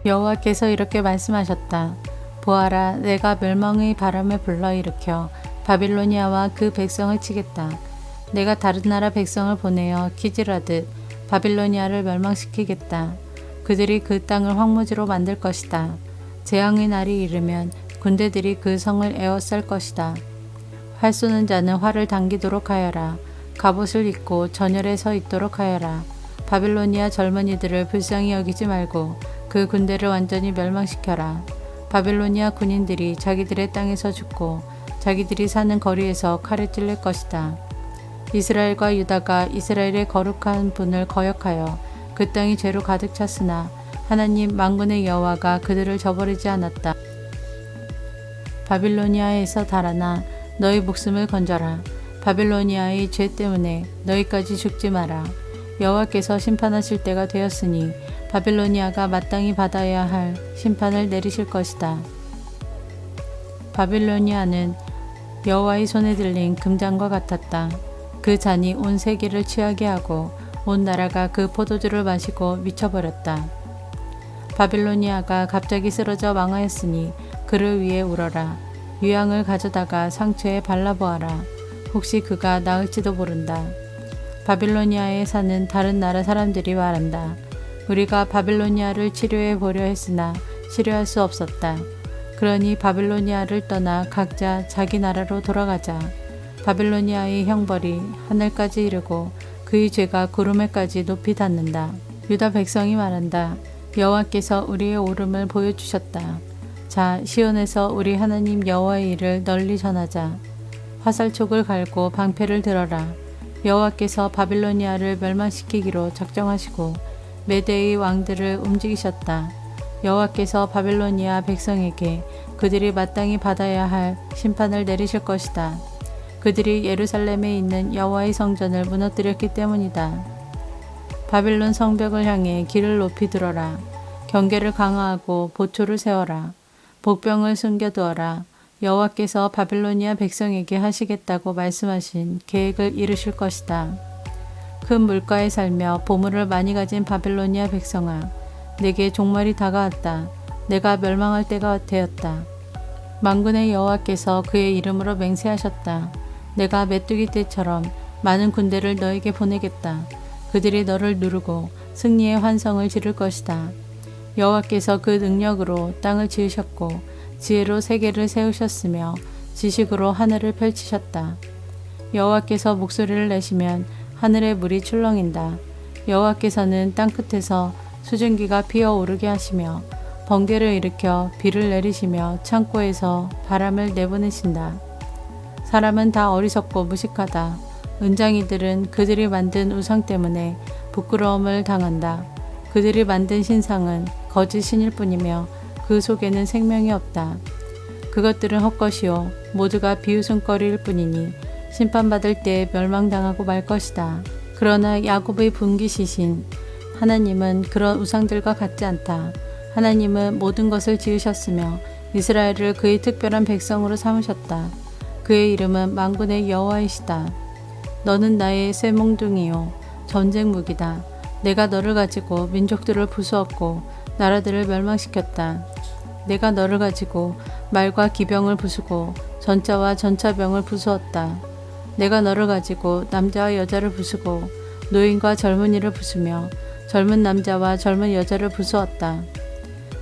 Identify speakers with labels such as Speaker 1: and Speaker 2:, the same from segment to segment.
Speaker 1: 여호와께서 이렇게 말씀하셨다. 보아라, 내가 멸망의 바람을 불러일으켜 바빌로니아와 그 백성을 치겠다. 내가 다른 나라 백성을 보내어 기질하듯 바빌로니아를 멸망시키겠다. 그들이 그 땅을 황무지로 만들 것이다. 재앙의 날이 이르면 군대들이 그 성을 에워쌀 것이다. 활 쏘는 자는 활을 당기도록 하여라. 갑옷을 입고 전열에 서 있도록 하여라. 바빌로니아 젊은이들을 불쌍히 여기지 말고 그 군대를 완전히 멸망시켜라. 바빌로니아 군인들이 자기들의 땅에서 죽고 자기들이 사는 거리에서 칼에 찔릴 것이다. 이스라엘과 유다가 이스라엘의 거룩한 분을 거역하여 그 땅이 죄로 가득 찼으나 하나님 만군의 여호와가 그들을 저버리지 않았다. 바빌로니아에서 달아나 너희 목숨을 건져라. 바빌로니아의 죄 때문에 너희까지 죽지 마라. 여호와께서 심판하실 때가 되었으니 바빌로니아가 마땅히 받아야 할 심판을 내리실 것이다. 바빌로니아는 여호와의 손에 들린 금잔과 같았다. 그 잔이 온 세계를 취하게 하고 온 나라가 그 포도주를 마시고 미쳐버렸다. 바빌로니아가 갑자기 쓰러져 망하였으니 그를 위해 울어라. 유향을 가져다가 상처에 발라보아라. 혹시 그가 나을지도 모른다. 바빌로니아에 사는 다른 나라 사람들이 말한다. 우리가 바빌로니아를 치료해 보려 했으나 치료할 수 없었다. 그러니 바빌로니아를 떠나 각자 자기 나라로 돌아가자. 바빌로니아의 형벌이 하늘까지 이르고 그의 죄가 구름에까지 높이 닿는다. 유다 백성이 말한다. 여호와께서 우리의 오름을 보여주셨다. 자, 시온에서 우리 하나님 여호와의 일을 널리 전하자. 화살촉을 갈고 방패를 들어라. 여호와께서 바빌로니아를 멸망시키기로 작정하시고 메대의 왕들을 움직이셨다. 여호와께서 바빌로니아 백성에게 그들이 마땅히 받아야 할 심판을 내리실 것이다. 그들이 예루살렘에 있는 여호와의 성전을 무너뜨렸기 때문이다. 바빌론 성벽을 향해 길을 높이 들어라. 경계를 강화하고 보초를 세워라. 복병을 숨겨두어라. 여호와께서 바빌로니아 백성에게 하시겠다고 말씀하신 계획을 이루실 것이다. 큰 물가에 살며 보물을 많이 가진 바빌로니아 백성아, 내게 종말이 다가왔다. 내가 멸망할 때가 되었다. 만군의 여호와께서 그의 이름으로 맹세하셨다. 내가 메뚜기 떼처럼 많은 군대를 너에게 보내겠다. 그들이 너를 누르고 승리의 환성을 지를 것이다. 여호와께서 그 능력으로 땅을 지으셨고 지혜로 세계를 세우셨으며 지식으로 하늘을 펼치셨다. 여호와께서 목소리를 내시면 하늘의 물이 출렁인다. 여호와께서는 땅끝에서 수증기가 피어오르게 하시며 번개를 일으켜 비를 내리시며 창고에서 바람을 내보내신다. 사람은 다 어리석고 무식하다. 은장이들은 그들이 만든 우상 때문에 부끄러움을 당한다. 그들이 만든 신상은 거짓 신일 뿐이며 그 속에는 생명이 없다. 그것들은 헛것이요 모두가 비웃음거리일 뿐이니 심판받을 때 멸망당하고 말 것이다. 그러나 야곱의 분기시신 하나님은 그런 우상들과 같지 않다. 하나님은 모든 것을 지으셨으며 이스라엘을 그의 특별한 백성으로 삼으셨다. 그의 이름은 만군의 여호와이시다. 너는 나의 쇠몽둥이요 전쟁 무기다. 내가 너를 가지고 민족들을 부수었고 나라들을 멸망시켰다. 내가 너를 가지고 말과 기병을 부수고 전차와 전차병을 부수었다. 내가 너를 가지고 남자와 여자를 부수고 노인과 젊은이를 부수며 젊은 남자와 젊은 여자를 부수었다.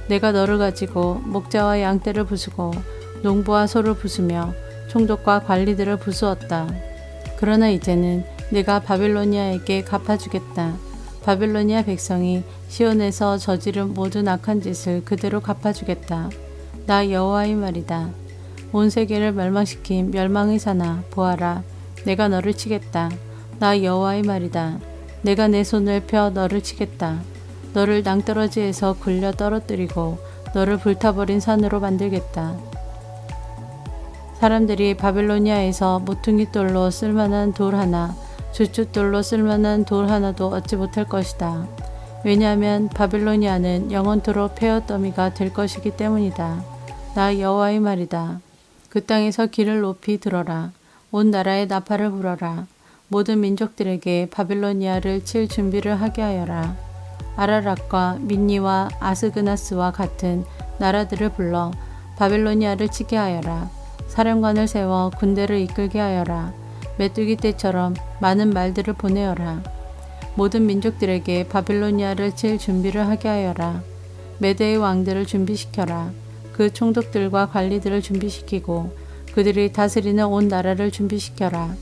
Speaker 1: 내가 너를 가지고 목자와 양떼를 부수고 농부와 소를 부수며 총독과 관리들을 부수었다. 그러나 이제는 내가 바빌로니아에게 갚아주겠다. 바빌로니아 백성이 시온에서 저지른 모든 악한 짓을 그대로 갚아주겠다. 나 여호와의 말이다. 온 세계를 멸망시킨 멸망의 산아, 보아라. 내가 너를 치겠다. 나 여호와의 말이다. 내가 내 손을 펴 너를 치겠다. 너를 낭떠러지에서 굴려 떨어뜨리고 너를 불타버린 산으로 만들겠다. 사람들이 바빌로니아에서 모퉁이 돌로 쓸만한 돌 하나, 주춧돌로 쓸만한 돌 하나도 얻지 못할 것이다. 왜냐하면 바빌로니아는 영원토록 폐허더미가 될 것이기 때문이다. 나 여호와의 말이다. 그 땅에서 길을 높이 들어라. 온 나라에 나팔을 불어라. 모든 민족들에게 바빌로니아를 칠 준비를 하게 하여라. 아라락과 민니와 아스그나스와 같은 나라들을 불러 바빌로니아를 치게 하여라. 사령관을 세워 군대를 이끌게 하여라. 메뚜기 떼처럼 많은 말들을 보내어라. 모든 민족들에게 바빌로니아를 칠 준비를 하게 하여라. 메대의 왕들을 준비시켜라. 그 총독들과 관리들을 준비시키고 그들이 다스리는 온 나라를 준비시켜라.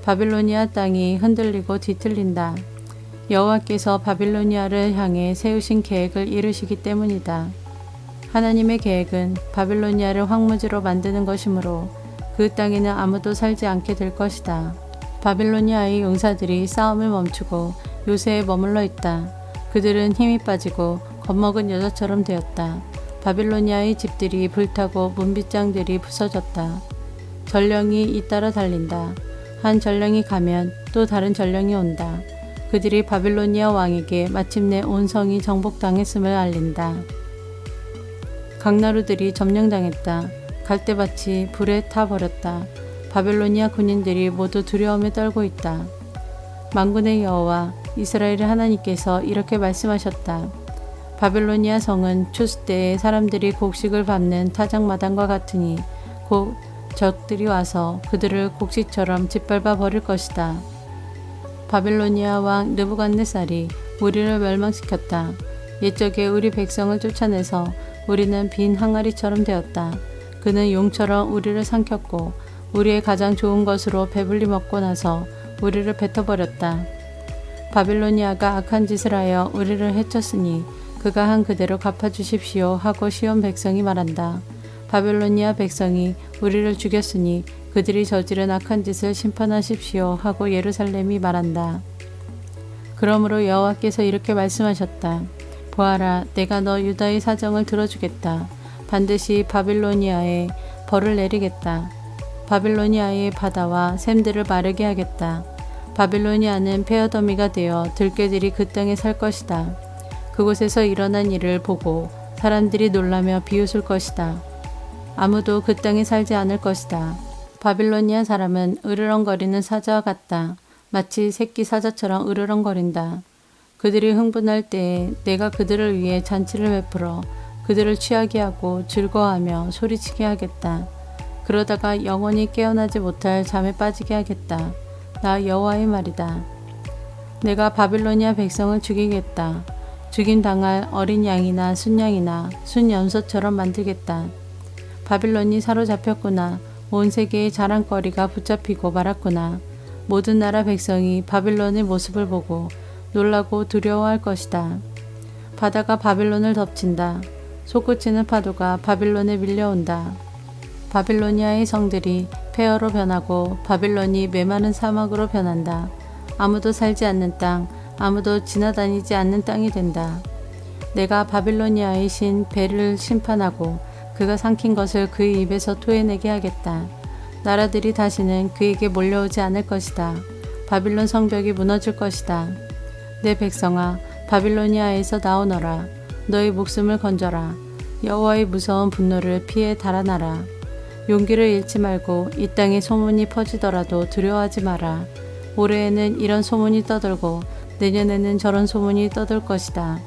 Speaker 1: 바빌로니아 땅이 흔들리고 뒤틀린다. 여호와께서 바빌로니아를 향해 세우신 계획을 이루시기 때문이다. 하나님의 계획은 바빌로니아를 황무지로 만드는 것이므로 그 땅에는 아무도 살지 않게 될 것이다. 바빌로니아의 용사들이 싸움을 멈추고 요새에 머물러 있다. 그들은 힘이 빠지고 겁먹은 여자처럼 되었다. 바빌로니아의 집들이 불타고 문빗장들이 부서졌다. 전령이 잇따라 달린다. 한 전령이 가면 또 다른 전령이 온다. 그들이 바빌로니아 왕에게 마침내 온 성이 정복당했음을 알린다. 강나루들이 점령당했다. 갈대밭이 불에 타버렸다. 바빌로니아 군인들이 모두 두려움에 떨고 있다. 만군의 여호와 이스라엘의 하나님께서 이렇게 말씀하셨다. 바빌로니아 성은 추수 때에 사람들이 곡식을 밟는 타작마당과 같으니 곧 적들이 와서 그들을 곡식처럼 짓밟아 버릴 것이다. 바빌로니아 왕 느부갓네살이 우리를 멸망시켰다. 옛적에 우리 백성을 쫓아내서 우리는 빈 항아리처럼 되었다. 그는 용처럼 우리를 삼켰고 우리의 가장 좋은 것으로 배불리 먹고 나서 우리를 뱉어버렸다. 바빌로니아가 악한 짓을 하여 우리를 해쳤으니 그가 한 그대로 갚아주십시오 하고 시온 백성이 말한다. 바빌로니아 백성이 우리를 죽였으니 그들이 저지른 악한 짓을 심판하십시오 하고 예루살렘이 말한다. 그러므로 여호와께서 이렇게 말씀하셨다. 보아라, 내가 너 유다의 사정을 들어주겠다. 반드시 바빌로니아에 벌을 내리겠다. 바빌로니아의 바다와 샘들을 마르게 하겠다. 바빌로니아는 폐허더미가 되어 들개들이 그 땅에 살 것이다. 그곳에서 일어난 일을 보고 사람들이 놀라며 비웃을 것이다. 아무도 그 땅에 살지 않을 것이다. 바빌로니아 사람은 으르렁거리는 사자와 같다. 마치 새끼 사자처럼 으르렁거린다. 그들이 흥분할 때에 내가 그들을 위해 잔치를 베풀어 그들을 취하게 하고 즐거워하며 소리치게 하겠다. 그러다가 영원히 깨어나지 못할 잠에 빠지게 하겠다. 나 여호와의 말이다. 내가 바빌로니아 백성을 죽이겠다. 죽임당할 어린 양이나 순양이나 순염소처럼 만들겠다. 바빌론이 사로잡혔구나. 온 세계의 자랑거리가 붙잡히고 말았구나. 모든 나라 백성이 바빌론의 모습을 보고 놀라고 두려워할 것이다. 바다가 바빌론을 덮친다. 솟구치는 파도가 바빌론에 밀려온다. 바빌로니아의 성들이 폐허로 변하고 바빌론이 메마른 사막으로 변한다. 아무도 살지 않는 땅, 아무도 지나다니지 않는 땅이 된다. 내가 바빌로니아의 신 벨을 심판하고 그가 삼킨 것을 그의 입에서 토해내게 하겠다. 나라들이 다시는 그에게 몰려오지 않을 것이다. 바빌론 성벽이 무너질 것이다. 내 백성아, 바빌로니아에서 나오너라. 너의 목숨을 건져라. 여호와의 무서운 분노를 피해 달아나라. 용기를 잃지 말고 이 땅에 소문이 퍼지더라도 두려워하지 마라. 올해에는 이런 소문이 떠돌고 내년에는 저런 소문이 떠돌 것이다.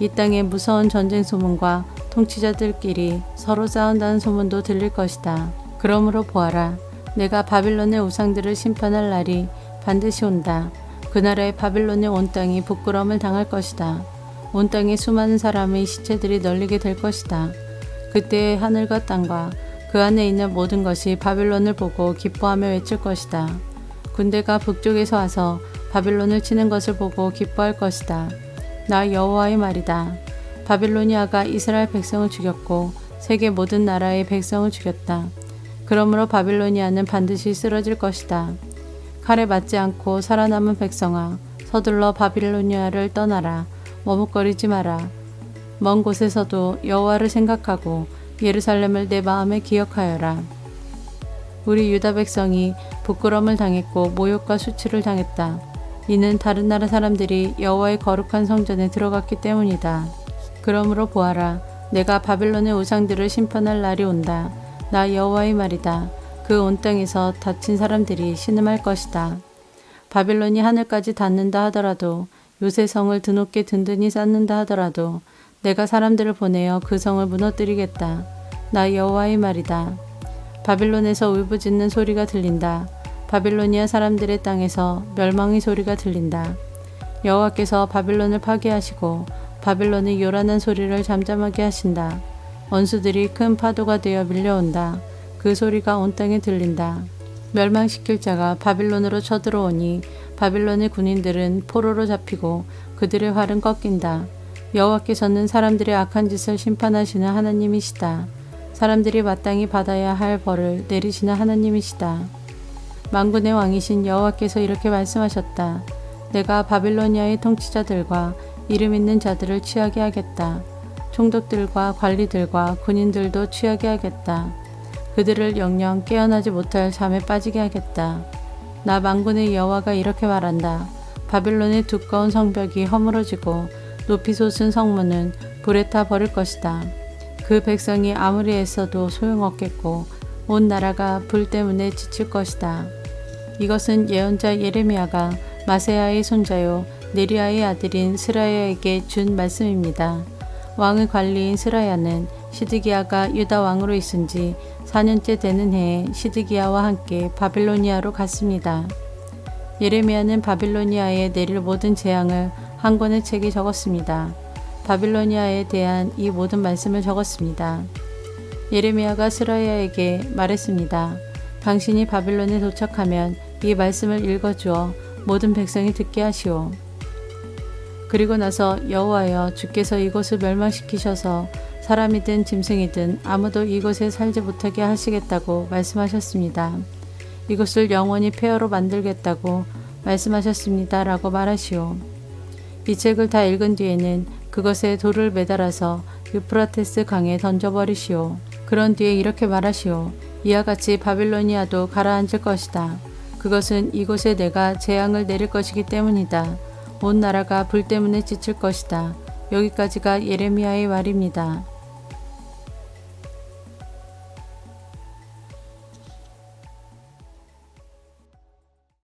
Speaker 1: 이 땅에 무서운 전쟁 소문과 통치자들끼리 서로 싸운다는 소문도 들릴 것이다. 그러므로 보아라. 내가 바빌론의 우상들을 심판할 날이 반드시 온다. 그날에 바빌론의 온 땅이 부끄러움을 당할 것이다. 온 땅에 수많은 사람의 시체들이 널리게 될 것이다. 그때 하늘과 땅과 그 안에 있는 모든 것이 바빌론을 보고 기뻐하며 외칠 것이다. 군대가 북쪽에서 와서 바빌론을 치는 것을 보고 기뻐할 것이다. 나 여호와의 말이다. 바빌로니아가 이스라엘 백성을 죽였고 세계 모든 나라의 백성을 죽였다. 그러므로 바빌로니아는 반드시 쓰러질 것이다. 칼에 맞지 않고 살아남은 백성아, 서둘러 바빌로니아를 떠나라. 머뭇거리지 마라. 먼 곳에서도 여호와를 생각하고 예루살렘을 내 마음에 기억하여라. 우리 유다 백성이 부끄러움을 당했고 모욕과 수치를 당했다. 이는 다른 나라 사람들이 여호와의 거룩한 성전에 들어갔기 때문이다. 그러므로 보아라. 내가 바빌론의 우상들을 심판할 날이 온다. 나 여호와의 말이다. 그 온 땅에서 다친 사람들이 신음할 것이다. 바빌론이 하늘까지 닿는다 하더라도 요새 성을 드높게 든든히 쌓는다 하더라도 내가 사람들을 보내어 그 성을 무너뜨리겠다. 나 여호와의 말이다. 바빌론에서 울부짖는 소리가 들린다. 바빌로니아 사람들의 땅에서 멸망의 소리가 들린다. 여호와께서 바빌론을 파괴하시고 바빌론의 요란한 소리를 잠잠하게 하신다. 원수들이 큰 파도가 되어 밀려온다. 그 소리가 온 땅에 들린다. 멸망시킬 자가 바빌론으로 쳐들어오니 바빌론의 군인들은 포로로 잡히고 그들의 활은 꺾인다. 여호와께서는 사람들의 악한 짓을 심판하시는 하나님이시다. 사람들이 마땅히 받아야 할 벌을 내리시는 하나님이시다. 만군의 왕이신 여호와께서 이렇게 말씀하셨다. 내가 바빌로니아의 통치자들과 이름 있는 자들을 취하게 하겠다. 총독들과 관리들과 군인들도 취하게 하겠다. 그들을 영영 깨어나지 못할 잠에 빠지게 하겠다. 나 만군의 여호와가 이렇게 말한다. 바빌론의 두꺼운 성벽이 허물어지고 높이 솟은 성문은 불에 타 버릴 것이다. 그 백성이 아무리 애써도 소용없겠고 온 나라가 불 때문에 지칠 것이다. 이것은 예언자 예레미야가 마세야의 손자요 네리야의 아들인 스라야에게 준 말씀입니다. 왕의 관리인 스라야는 시드기야가 유다 왕으로 있은 지 4년째 되는 해에 시드기야와 함께 바빌로니아로 갔습니다. 예레미야는 바빌로니아에 내릴 모든 재앙을 한 권의 책에 적었습니다. 바빌로니아에 대한 이 모든 말씀을 적었습니다. 예레미야가 스라야에게 말했습니다. 당신이 바빌론에 도착하면 이 말씀을 읽어주어 모든 백성이 듣게 하시오. 그리고 나서 여호와여 주께서 이곳을 멸망시키셔서 사람이든 짐승이든 아무도 이곳에 살지 못하게 하시겠다고 말씀하셨습니다. 이곳을 영원히 폐허로 만들겠다고 말씀하셨습니다. 라고 말하시오. 이 책을 다 읽은 뒤에는 그것에 돌을 매달아서 유프라테스 강에 던져버리시오. 그런 뒤에 이렇게 말하시오. 이와 같이 바빌로니아도 가라앉을 것이다. 그것은 이곳에 내가 재앙을 내릴 것이기 때문이다. 온 나라가 불 때문에 지칠 것이다. 여기까지가 예레미야의 말입니다.